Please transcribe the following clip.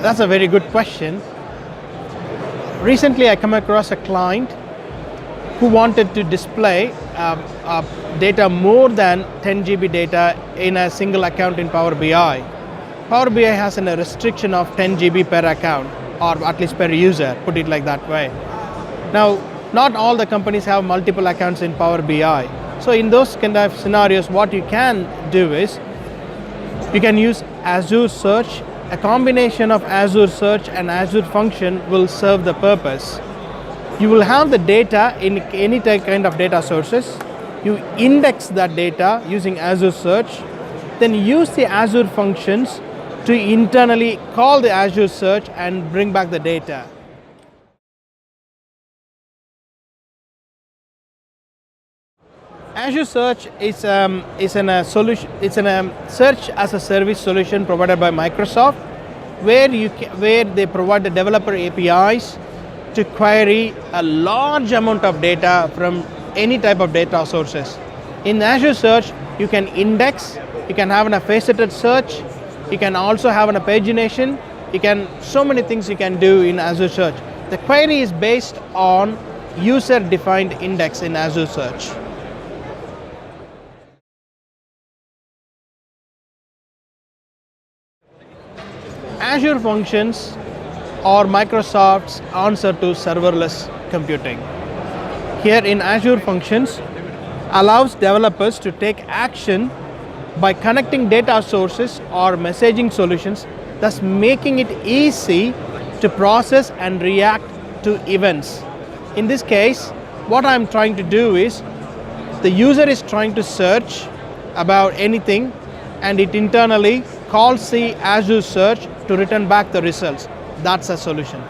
That's a very good question. Recently, I come across a client who wanted to display data more than 10 GB data in a single account in Power BI. Power BI has a restriction of 10 GB per account, or at least per user, put it like that way. Now, not all the companies have multiple accounts in Power BI. So in those kind of scenarios, what you can do is, you can use Azure Search. A combination of Azure Search and Azure Function will serve the purpose. You will have the data in any kind of data sources. You index that data using Azure Search, then use the Azure functions to internally call the Azure Search and bring back the data. Azure Search is a solution. It's a search as a service solution provided by Microsoft, where they provide the developer APIs to query a large amount of data from any type of data sources. In Azure Search, you can index, you can have a faceted search, you can also have a pagination, so many things you can do in Azure Search. The query is based on user-defined index in Azure Search. Azure Functions are Microsoft's answer to serverless computing. Here in Azure Functions allows developers to take action by connecting data sources or messaging solutions, thus making it easy to process and react to events. In this case, what I'm trying to do is, the user is trying to search about anything, and it internally calls the Azure Search to return back the results. That's a solution.